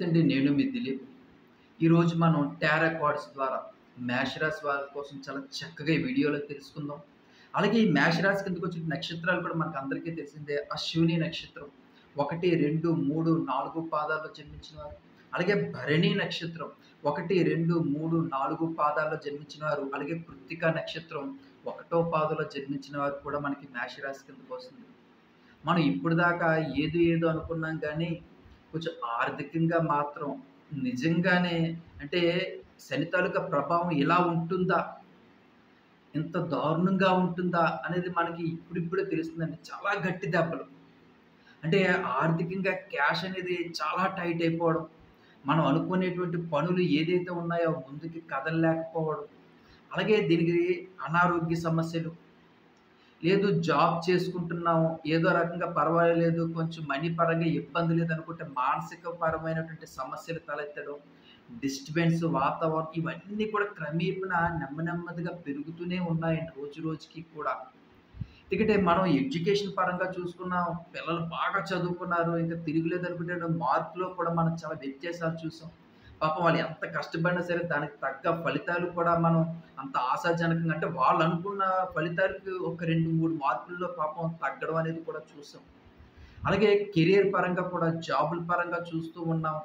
నమస్తే అండి. నేను మీ దిలీప్. ఈరోజు మనం టారో కార్డ్స్ ద్వారా మేష రాశి వాళ్ళ కోసం చాలా చక్కగా ఈ వీడియోలో తెలుసుకుందాం. అలాగే ఈ మేష రాశి కిందకొచ్చే నక్షత్రాలు కూడా మనకందరికీ తెలిసిందే. అశ్విని నక్షత్రం 1, 2, 3, 4 పాదాల్లో జన్మించిన వారు. అలాగే భరణి నక్షత్రం 1, 2, 3, 4 పాదాల్లో జన్మించిన వారు. అలాగే కృత్తిక నక్షత్రం 1వ పాదంలో జన్మించిన వారు కూడా మనకి మేష రాశి కిందకొస్తుంది. మనం ఇప్పటిదాకా ఏదో ఏదో అనుకున్నాం గానీ, కొంచెం ఆర్థికంగా మాత్రం నిజంగానే అంటే శని తాలూకా ప్రభావం ఇలా ఉంటుందా? ఇంత దారుణంగా ఉంటుందా? అనేది మనకి ఇప్పుడిప్పుడే తెలుస్తుందండి. చాలా గట్టి దెబ్బలు. అంటే ఆర్థికంగా క్యాష్ అనేది చాలా టైట్ అయిపోవడం. మనం అనుకునేటువంటి పనులు ఏదైతే ఉన్నాయో ముందుకి కదలలేకపోవడం. అలాగే దీనికి అనారోగ్య సమస్యలు. లేదు జాబ్ చేసుకుంటున్నాము. ఏదో రకంగా పర్వాలేదు. కొంచెం మనీ పరంగా ఇబ్బంది లేదనుకుంటే మానసిక పరమైనటువంటి సమస్యలు తలెత్తడం, డిస్టర్బెన్స్, వాతావరణం ఇవన్నీ కూడా క్రమేపణ నెమ్మదిగా పెరుగుతూనే ఉన్నాయండి రోజు రోజుకి కూడా. ఎందుకంటే మనం ఎడ్యుకేషన్ పరంగా చూసుకున్నాం. పిల్లలు బాగా చదువుకున్నారు. ఇంక తిరుగులేదనుకుంటే మార్కులో కూడా మనం చాలా వ్యత్యాసాలు చూసాం. పాపం వాళ్ళు ఎంత కష్టపడినా సరే దానికి తగ్గ ఫలితాలు కూడా మనం అంత ఆశాజనకంగా అంటే వాళ్ళు అనుకున్న ఫలితాలకి ఒక 2, 3 మార్కుల్లో పాపం తగ్గడం అనేది కూడా చూసాం. అలాగే కెరియర్ పరంగా కూడా జాబుల పరంగా చూస్తూ ఉన్నాం.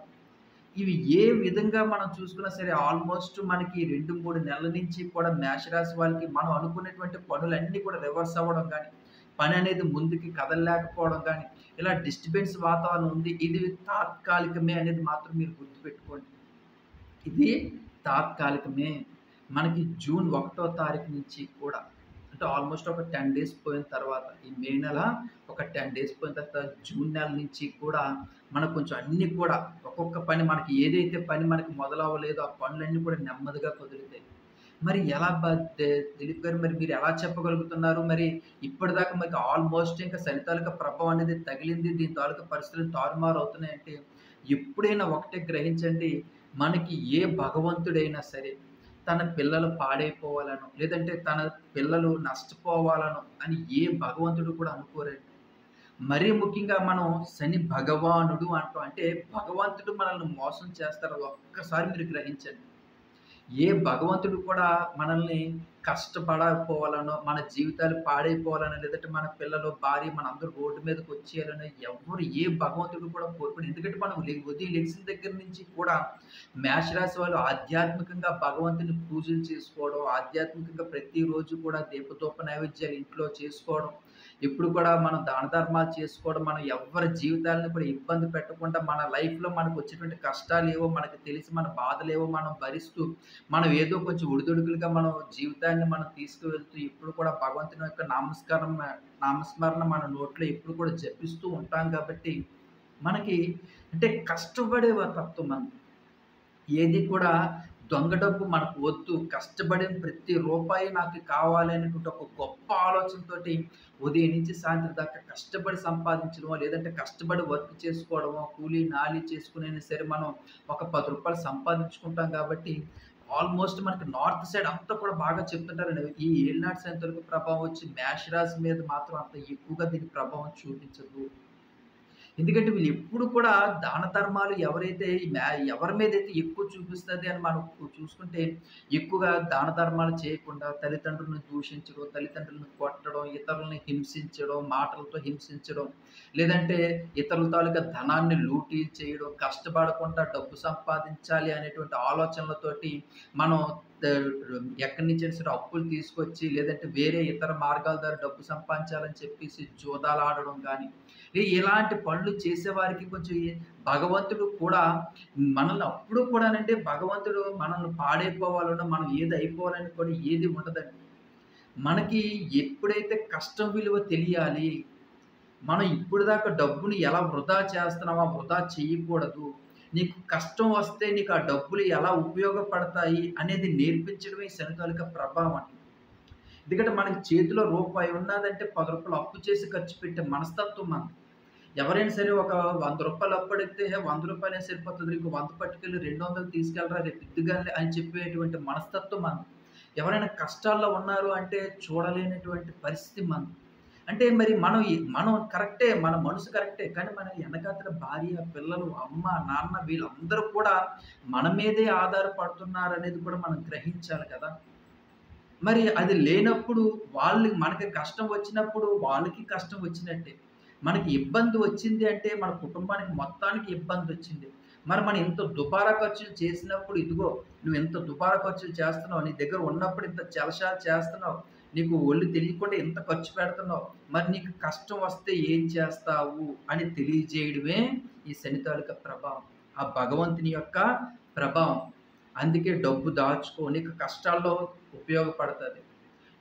ఇవి ఏ విధంగా మనం చూసుకున్నా సరే ఆల్మోస్ట్ మనకి 2, 3 నెలల నుంచి కూడా మేషరాశి వాళ్ళకి మనం అనుకున్నటువంటి పనులన్నీ కూడా రివర్స్ అవ్వడం గానీ, పని అనేది ముందుకి కదలలేకపోవడం గానీ, ఇలా డిస్టర్బెన్స్ వాతావరణం ఉంది. ఇది తాత్కాలికమే అనేది మాత్రం మీరు గుర్తుపెట్టుకోండి. ఇది తాత్కాలికమే. మనకి జూన్ 1వ తారీఖు నుంచి కూడా అంటే ఆల్మోస్ట్ ఒక 10 డేస్ పోయిన తర్వాత ఈ మే నెల ఒక 10 డేస్ పోయిన తర్వాత జూన్ నెల నుంచి కూడా మనకు కొంచెం అన్నీ కూడా ఒక్కొక్క పని మనకి ఏదైతే పని మనకి మొదలవ్వలేదో ఆ పనులన్నీ కూడా నెమ్మదిగా కుదురుతాయి. మరి ఎలా దిలీప్ గారు మరి మీరు ఎలా చెప్పగలుగుతున్నారు? మరి ఇప్పటిదాకా మీకు ఆల్మోస్ట్ ఇంకా శని తాలూకా ప్రభావం అనేది తగిలింది. దీని తాలూకా పరిస్థితులు తారుమారు అవుతున్నాయంటే ఎప్పుడైనా ఒకటే గ్రహించండి. మనకి ఏ భగవంతుడైనా సరే తన పిల్లలు పాడైపోవాలనో, లేదంటే తన పిల్లలు నష్టపోవాలనో అని ఏ భగవంతుడు కూడా అనుకోరండి. మరీ ముఖ్యంగా మనం శని భగవానుడు అంటాం. అంటే భగవంతుడు మనల్ని మోసం చేస్తారో ఒక్కసారి మీరు గ్రహించండి. ఏ భగవంతుడు కూడా మనల్ని కష్టపడకపోవాలనో, మన జీవితాలు పాడైపోవాలనో, లేదంటే మన పిల్లలు, భార్య మనందరూ రోడ్డు మీదకొచ్చేయాలనో ఎవ్వరు ఏ భగవంతుడు కూడా కోరుకోడు. ఎందుకంటే మనం ఉదయం లెగిసిన దగ్గర నుంచి కూడా మేషరాశి వాళ్ళు ఆధ్యాత్మికంగా భగవంతుని పూజలు చేసుకోవడం, ఆధ్యాత్మికంగా ప్రతిరోజు కూడా దీపధూప నైవేద్యాలు ఇంట్లో చేసుకోవడం, ఎప్పుడు కూడా మనం దాన ధర్మాలు చేసుకోవడం, మనం ఎవ్వరి జీవితాలను కూడా ఇబ్బంది పెట్టకుండా మన లైఫ్‌లో మనకొచ్చేటువంటి కష్టాలేవో మనకు తెలిసి మన బాధలేవో మనం భరిస్తూ మనం ఏదో కొంచెం ఒడిదుడుకులుగా మనం జీవితాన్ని మనం తీసుకువెళ్తూ ఎప్పుడు కూడా భగవంతుని యొక్క నామస్మరణ మన నోట్లో ఎప్పుడు కూడా జపిస్తూ ఉంటాం కాబట్టి, మనకి అంటే కష్టపడే తత్వం మనది. ఏది కూడా దొంగ డబ్బు మనకు వద్దు. కష్టపడిన ప్రతి రూపాయి నాకు కావాలి అనేటువంటి ఒక గొప్ప ఆలోచనతోటి ఉదయం నుంచి సాయంత్రం దాకా కష్టపడి సంపాదించడమో, లేదంటే కష్టపడి వర్క్ చేసుకోవడమో, కూలీ, నాలి చేసుకొనైనా సరే మనం ఒక రూ. 10 సంపాదించుకుంటాం కాబట్టి ఆల్మోస్ట్ మనకి నార్త్ సైడ్ అంతా కూడా బాగా చెప్తుంటారండి. ఈ ఏలినాటి శని తాలూకు ప్రభావం వచ్చి మేష రాశి మీద మాత్రం అంత ఎక్కువగా దీని ప్రభావం చూపించదు. ఎందుకంటే వీళ్ళెప్పుడు కూడా దాన ధర్మాలు ఎవరైతే ఎవరి మీదైతే ఎక్కువ చూపిస్తది అని మనం చూసుకుంటే, ఎక్కువగా దాన ధర్మాలు చేయకుండా తల్లిదండ్రులను దూషించడం, తల్లిదండ్రులను కొట్టడం, ఇతరులని హింసించడం, మాటలతో హింసించడం, లేదంటే ఇతరుల తాలూకా ధనాన్ని లూటీ చేయడం, కష్టపడకుండా డబ్బు సంపాదించాలి అనేటువంటి ఆలోచనలతోటి మనం ద ఎక్కడి నుంచైనా సరే అప్పులు తీసుకొచ్చి, లేదంటే వేరే ఇతర మార్గాల ద్వారా డబ్బు సంపాదించాలని చెప్పేసి జూదాలాడడం గానీ, ఇలాంటి పనులు చేసేవారికి కొంచెం భగవంతుడు కూడా మనల్ని అప్పుడు కూడానంటే భగవంతుడు మనల్ని పాడైపోవాలనో, మనం ఏది అయిపోవాలని కూడా ఏది ఉండదండి. మనకి ఎప్పుడైతే కష్టం విలువ తెలియాలి, మనం ఇప్పటిదాకా డబ్బుని ఎలా వృధా చేస్తున్నామో వృధా చేయకూడదు. నీకు కష్టం వస్తే నీకు ఆ డబ్బులు ఎలా ఉపయోగపడతాయి అనేది నేర్పించడమే శని తాలూకా ప్రభావం అండి. ఎందుకంటే మనకి చేతిలో రూపాయి ఉన్నదంటే రూ. 10 అప్పు చేసి ఖర్చు పెట్టే మనస్తత్వం మనది. ఎవరైనా సరే ఒక రూ. 100 అప్పడిగితే రూ. 100 సరిపోతది. ఇంకో 100 పట్టుకెళ్ళి 200 తీసుకెళ్ళరా రేపు ఇద్దుగానిలే అని చెప్పేటువంటి మనస్తత్వం మనది. ఎవరైనా కష్టాల్లో ఉన్నారు అంటే చూడలేనటువంటి పరిస్థితి మనది. అంటే మరి మనం కరెక్టే. మన మనసు కరెక్టే. కానీ మన ఎనకాతల భార్య, పిల్లలు, అమ్మ, నాన్న వీళ్ళందరూ కూడా మన మీదే ఆధారపడుతున్నారనేది కూడా మనం గ్రహించాలి కదా! మరి అది లేనప్పుడు మనకి కష్టం వచ్చినప్పుడు వాళ్ళకి కష్టం వచ్చినట్టే. మనకి ఇబ్బంది వచ్చింది అంటే మన కుటుంబానికి మొత్తానికి ఇబ్బందొచ్చింది. మరి మనం ఇంత దుబారా ఖర్చులు చేసినప్పుడు ఇదిగో నువ్వు ఇంత దుబారా ఖర్చులు చేస్తున్నావు. నీ దగ్గర ఉన్నప్పుడు ఇంత జలసాలు చేస్తున్నావు. నీకు ఒళ్ళు తెలియకుండా ఇంత ఖర్చు పెడుతున్నావు. మరి నీకు కష్టం వస్తే ఏం చేస్తావు అని తెలియజేయడమే ఈ శని తాలూకా ప్రభావం. ఆ భగవంతుని యొక్క ప్రభావం. అందుకే డబ్బు దాచుకో. నీకు కష్టాల్లో ఉపయోగపడతది.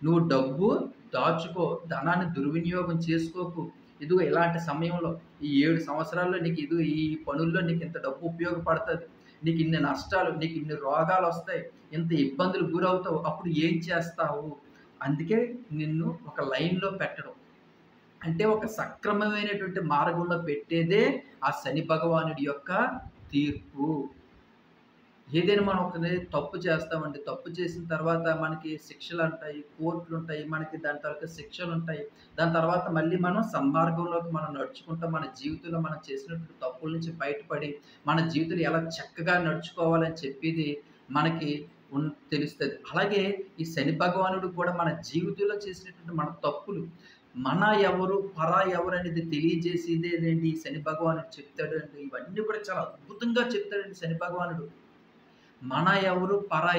నువ్వు డబ్బు దాచుకో. ధనాన్ని దుర్వినియోగం చేసుకోకు. ఇదిగో ఇలాంటి సమయంలో ఈ 7 సంవత్సరాల్లో నీకు ఈ పనుల్లో నీకింత డబ్బు ఉపయోగపడతది. నీకిన్ని నష్టాలు, నీకిన్ని రోగాలొస్తాయి. ఇంత ఇబ్బందులు గురవుతావు. అప్పుడు ఏం చేస్తావు? అందుకే నిన్ను ఒక లైన్‌లో పెట్టడం. అంటే ఒక సక్రమమైనటువంటి మార్గంలో పెట్టేదే ఆ శని భగవానుడి యొక్క తీర్పు. ఏదైనా మనం తప్పు చేస్తామండి. తప్పు చేసిన తర్వాత మనకి శిక్షలుంటాయి, కోర్టులుంటాయి. మనకి దాని తాలూకా శిక్షలుంటాయి. దాని తర్వాత మళ్ళీ మనం సన్మార్గంలోకి మనం నడుచుకుంటాం. మన జీవితంలో మనం చేసినటువంటి తప్పుల నుంచి బయటపడి, మన జీవితంలో ఎలా చక్కగా నడుచుకోవాలని చెప్పేది మనకి తెలుస్తది. అలాగే ఈ శని భగవానుడు కూడా మన జీవితంలో చేసినటువంటి మన తప్పులు, మన ఎవరు, ఎవరు అనేది తెలియజేసేదేనండి ఈ శని భగవానుడు చెప్తాడండి. ఇవన్నీ కూడా చాలా అద్భుతంగా చెప్తాడండి శని భగవానుడు. మన ఎవరు,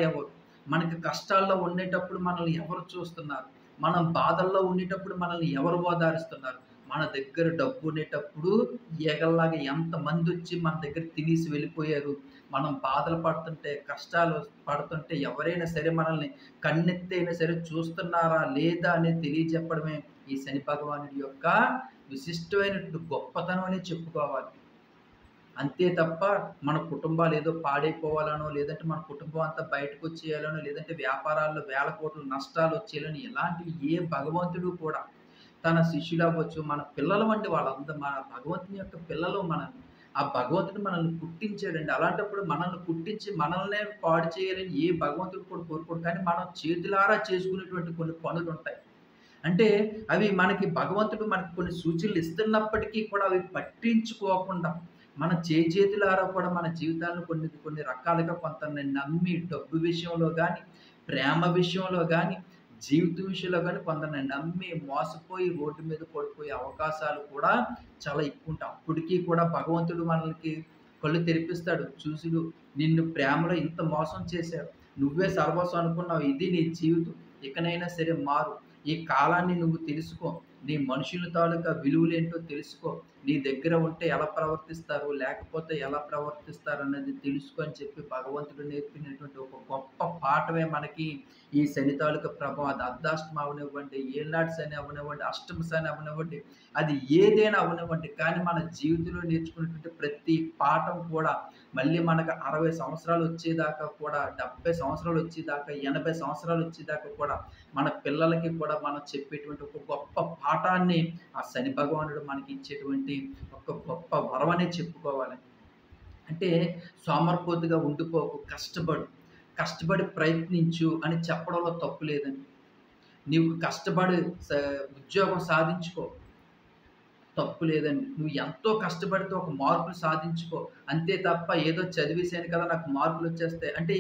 ఎవరు. మనకి కష్టాల్లో ఉండేటప్పుడు మనల్ని ఎవరు చూస్తున్నారు? మనం బాధల్లో ఉండేటప్పుడు మనల్ని ఎవరు ఓదారుస్తున్నారు? మన దగ్గర డబ్బు ఉండేటప్పుడు ఈగల్లాగా ఎంతమందొచ్చి మన దగ్గర తినేసి వెళ్ళిపోయారు. మనం బాధలు పడుతుంటే, కష్టాలు పడుతుంటే ఎవరైనా సరే మనల్ని కన్నెత్తైనా సరే చూస్తున్నారా? లేదా? అనేది తెలియజెప్పడమే ఈ శని భగవానుడి యొక్క విశిష్టమైనటువంటి గొప్పతనం అని చెప్పుకోవాలి. అంతే తప్ప మన కుటుంబాలు ఏదో పాడైపోవాలనో, లేదంటే మన కుటుంబం అంతా బయటకొచ్చేయాలనో, లేదంటే వ్యాపారాల్లో వేల కోట్ల నష్టాలొచ్చేయాలని ఇలాంటి ఏ భగవంతుడు కూడా తన శిష్యులవ్వచ్చు, మన పిల్లలు వంటి వాళ్ళందరూ మన భగవంతుని యొక్క పిల్లలు ఆ భగవంతుడు మనల్ని పుట్టించాడండి. అలాంటప్పుడు మనల్ని పుట్టించి మనల్నే పాడు చేయాలని ఏ భగవంతుడు కూడా కోరుకోడు. కానీ మనం చేతులారా చేసుకునేటువంటి కొన్ని పనులుంటాయి. అంటే అవి భగవంతుడు మనకి కొన్ని సూచనలు ఇస్తున్నప్పటికీ కూడా అవి పట్టించుకోకుండా మన చేతులారా కూడా మన జీవితాలను కొన్ని కొన్ని రకాలుగా కొంతని నమ్మి డబ్బు విషయంలో గానీ, ప్రేమ విషయంలో గానీ, జీవిత విషయంలో గానీ కొందరిని నమ్మి మోసపోయి రోడ్డు మీద పడిపోయే అవకాశాలు కూడా చాలా ఎక్కువుంటాయి. అప్పటికి కూడా భగవంతుడు మనలకి కళ్ళు తెరిపిస్తాడు. చూసుడు నిన్ను ప్రేమలో ఇంత మోసం చేశారు. నువ్వే సర్వస్వం అనుకున్నావు. ఇది నీ జీవితం. ఇకనైనా సరే మారు. ఈ కాలాన్ని నువ్వు తెలుసుకో. నీ మనుషుల తాలూకా విలువలేంటో తెలుసుకో. నీ దగ్గర ఉంటే ఎలా ప్రవర్తిస్తారు, లేకపోతే ఎలా ప్రవర్తిస్తారన్నది తెలుసుకో అని చెప్పి భగవంతుడు నేర్పినటువంటి ఒక గొప్ప పాఠమే మనకి ఈ శని తాలూకా ప్రభావం. అది అర్ధాష్టమి అవ్వనివ్వండి, ఏళ్ళనాటి శని అవ్వనివ్వండి, అష్టమ శని అవ్వనివ్వండి, అది ఏదైనా అవ్వనివ్వండి. కానీ మన జీవితంలో నేర్చుకున్నటువంటి ప్రతి పాఠం కూడా మళ్ళీ మనకు 60 సంవత్సరాలు వచ్చేదాకా కూడా, 70 సంవత్సరాలు వచ్చేదాకా, 80 సంవత్సరాలు వచ్చేదాకా కూడా మన పిల్లలకి కూడా మనం చెప్పేటువంటి ఒక గొప్ప పాఠాన్ని ఆ శని భగవానుడు మనకి ఇచ్చేటువంటి ఒక గొప్ప వరం అనే చెప్పుకోవాలి. అంటే సోమరిపోతుగా ఉండిపోకు, కష్టపడి ప్రయత్నించు అని చెప్పడంలో తప్పు లేదండి. నీవు కష్టపడి ఉద్యోగం సాధించుకో, తప్పు లేదండి. నువ్వు ఎంతో కష్టపడితే ఒక మార్కులు సాధించుకో. అంతే తప్ప ఏదో చదివేసాను కదా నాకు మార్కులొచ్చేస్తాయి. అంటే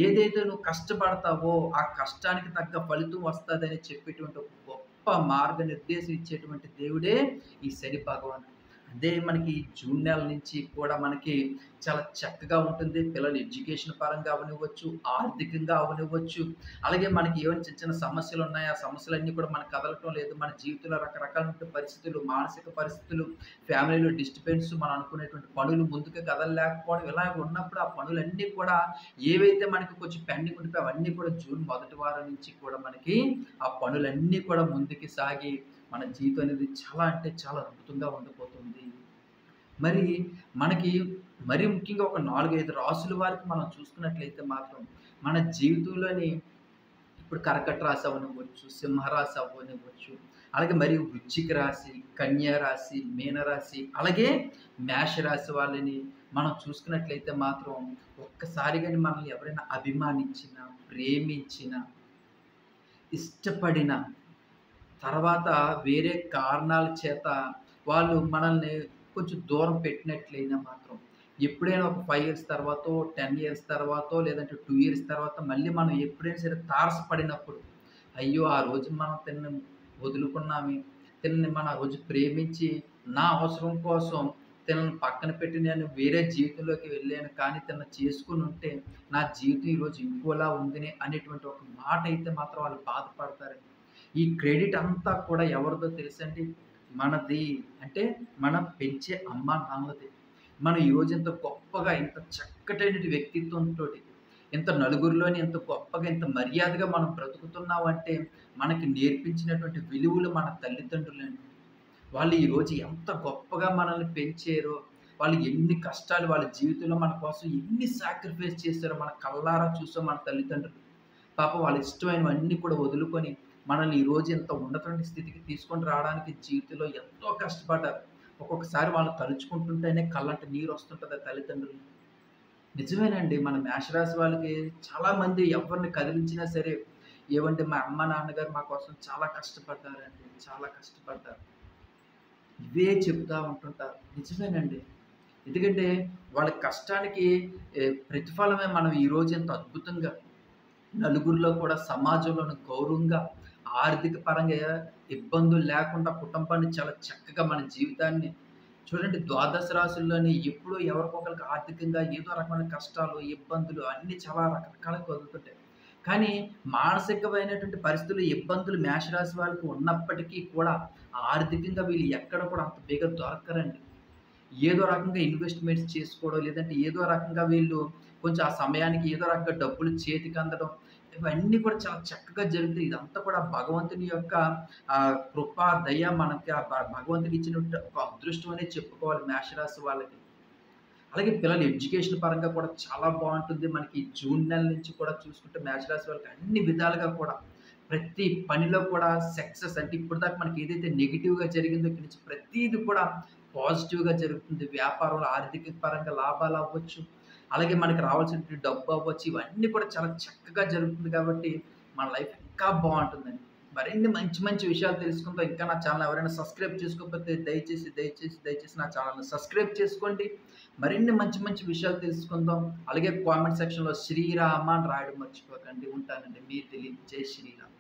ఏదైతే నువ్వు కష్టపడతావో ఆ కష్టానికి తగ్గ ఫలితం వస్తదని చెప్పేటువంటి ఒక గొప్ప మార్గనిర్దేశం ఇచ్చేటువంటి దేవుడే ఈ శని భగవానుడు. అదే మనకి జూన్ నెల నుంచి కూడా మనకి చాలా చక్కగా ఉంటుంది. పిల్లల ఎడ్యుకేషన్ పరంగా అవ్వనివ్వచ్చు, ఆర్థికంగా అవ్వనివ్వచ్చు. అలాగే మనకి ఏమైనా చిన్న చిన్న సమస్యలున్నాయి. ఆ సమస్యలన్నీ కూడా మనకు కదలటం లేదు. మన జీవితంలో రకరకాలైన పరిస్థితులు, మానసిక పరిస్థితులు, ఫ్యామిలీలో డిస్టర్బెన్స్, మనం అనుకునేటువంటి పనులు ముందుకు కదలలేకపోవడం ఇలాగ ఉన్నప్పుడు ఆ పనులన్నీ కూడా ఏవైతే మనకి కొంచెం పెండింగ్ ఉండిపోయాయో అవన్నీ కూడా జూన్ మొదటి వారం నుంచి కూడా మనకి ఆ పనులన్నీ కూడా ముందుకు సాగి మన జీవితం అనేది చాలా అంటే చాలా అద్భుతంగా ఉండబోతుంది. మరి మనకి మరీ ముఖ్యంగా ఒక 4, 5 రాసుల వారికి మనం చూసుకున్నట్లయితే మాత్రం మన జీవితంలోని ఇప్పుడు కర్కట రాశి అవ్వనివ్వచ్చు, సింహరాశి అవ్వనివ్వచ్చు, అలాగే మరి వృశ్చిక రాశి, కన్యా రాశి, మీనరాశి, అలాగే మేషరాశి వాళ్ళని మనం చూసుకున్నట్లయితే మాత్రం ఒక్కసారిగాని మనల్ని ఎవరైనా అభిమానించినా, ప్రేమించినా, ఇష్టపడినా తర్వాత వేరే కారణాల చేత వాళ్ళు మనల్ని కొంచెం దూరం పెట్టినట్లయినా మాత్రం, ఎప్పుడైనా ఒక 5 ఇయర్స్ తర్వాతో, 10 ఇయర్స్ తర్వాతో, లేదంటే 2 ఇయర్స్ తర్వాత మళ్ళీ మనం ఎప్పుడైనా సరే తారసపడినప్పుడు, అయ్యో! ఆ రోజు మనం తినని వదులుకున్నామే, తినని మనం ఆ రోజు ప్రేమించి, నా అవసరం కోసం తినని పక్కన పెట్టి నేను వేరే జీవితంలోకి వెళ్ళాను. కానీ తినను చేసుకొనుంటే, నా జీవితం ఈరోజు ఇంకోలా ఉందిని అనేటువంటి ఒక మాట అయితే మాత్రం వాళ్ళు బాధపడతారండి. ఈ క్రెడిట్ అంతా కూడా ఎవరిదో తెలుసండి? మనది. అంటే మనం పెంచే అమ్మానాన్నలది. మనం ఈరోజు ఇంత గొప్పగా, ఇంత చక్కటైనటి వ్యక్తిత్వంతోటి, ఇంత నలుగురిలోని ఇంత గొప్పగా, ఇంత మర్యాదగా మనం బ్రతుకుతున్నామంటే, మనకి నేర్పించినటువంటి విలువలు మన తల్లిదండ్రులండి. వాళ్ళు ఈరోజు ఎంత గొప్పగా మనల్ని పెంచారో, వాళ్ళు ఎన్ని కష్టాలు వాళ్ళ జీవితంలో మన కోసం ఎన్ని సాక్రిఫైస్ చేశారో మన కళ్ళారా చూసాం మన తల్లిదండ్రులు. పాపం వాళ్ళ ఇష్టమైనవన్నీ కూడా వదులుకొని, మనల్ని ఈరోజు ఇంత ఉన్నతమైన స్థితికి తీసుకొని రావడానికి జీవితంలో ఎంతో కష్టపడ్డారు. ఒక్కొక్కసారి వాళ్ళని తలుచుకుంటుంటేనే కళ్ళంట నీరొస్తుంటది ఆ తల్లిదండ్రులు. నిజమేనండి. మన మేషరాశి వాళ్ళకి చాలామంది ఎవరిని కదిలించినా సరే, "ఏవండీ మా అమ్మ, నాన్నగారు మా కోసం చాలా కష్టపడ్డారండి. చాలా కష్టపడ్డారు." ఇవే చెప్తా ఉంటుంటారు. నిజమేనండి. ఎందుకంటే వాళ్ళ కష్టానికి ప్రతిఫలమే మనం ఈరోజు ఇంత అద్భుతంగా నలుగురిలో కూడా సమాజంలోను గౌరవంగా, ఆర్థిక పరంగా ఇబ్బందులు లేకుండా కుటుంబాన్ని చాలా చక్కగా మన జీవితాన్ని చూడండి ద్వాదశ రాశుల్లోని ఎప్పుడూ ఎవరికొకరికి ఆర్థికంగా ఏదో రకమైన కష్టాలు, ఇబ్బందులు అన్నీ చాలా రకరకాలుగా కలుగుతుంటాయి. కానీ మానసికమైనటువంటి పరిస్థితులు, ఇబ్బందులు మేషరాశి వాళ్ళకి ఉన్నప్పటికీ కూడా ఆర్థికంగా వీళ్ళు ఎక్కడ కూడా అంత బేగా దొరకరండి. ఏదో రకంగా ఇన్వెస్ట్‌మెంట్స్ చేసుకోవడం, లేదంటే ఏదో రకంగా వీళ్ళు కొంచెం ఆ సమయానికి ఏదో రకంగా డబ్బులు చేతికి అందడం, ఇవన్నీ కూడా చాలా చక్కగా జరుగుతాయి. ఇదంతా కూడా భగవంతుని యొక్క కృప, దయ మనకి ఆ భగవంతుడు ఇచ్చినట్టు ఒక అదృష్టం అనే చెప్పుకోవాలి మేషరాశి వాళ్ళకి. అలాగే పిల్లల ఎడ్యుకేషన్ పరంగా కూడా చాలా బావుంటుంది. మనకి జూన్ నెల నుంచి కూడా చూసుకుంటే మేషరాశి వాళ్ళకి అన్ని విధాలుగా కూడా ప్రతి పనిలో కూడా సక్సెస్ అంటే ఇప్పటిదాకా మనకి ఏదైతే నెగెటివ్‌గా జరిగిందో ఇక్కడి నుంచి ప్రతీది కూడా పాజిటివ్‌గా జరుగుతుంది. వ్యాపారంలో ఆర్థిక పరంగా లాభాలవ్వచ్చు. అలాగే మనకి రావాల్సినటువంటి డబ్బు అవ్వచ్చు. ఇవన్నీ కూడా చాలా చక్కగా జరుగుతుంది కాబట్టి మన లైఫ్ ఇంకా బావుంటుందండి. మరిన్ని మంచి మంచి విషయాలు తెలుసుకుందాం. ఇంకా నా ఛానెల్ ఎవరైనా సబ్స్క్రైబ్ చేసుకోకపోతే దయచేసి నా ఛానెల్‌ని సబ్స్క్రైబ్ చేసుకోండి. మరిన్ని మంచి మంచి విషయాలు తెలుసుకుందాం. అలాగే కామెంట్ సెక్షన్‌లో శ్రీరామ అని రాయడం మర్చిపోకండి. ఉంటానండి. మీ దిలీప్. జై శ్రీరామ్.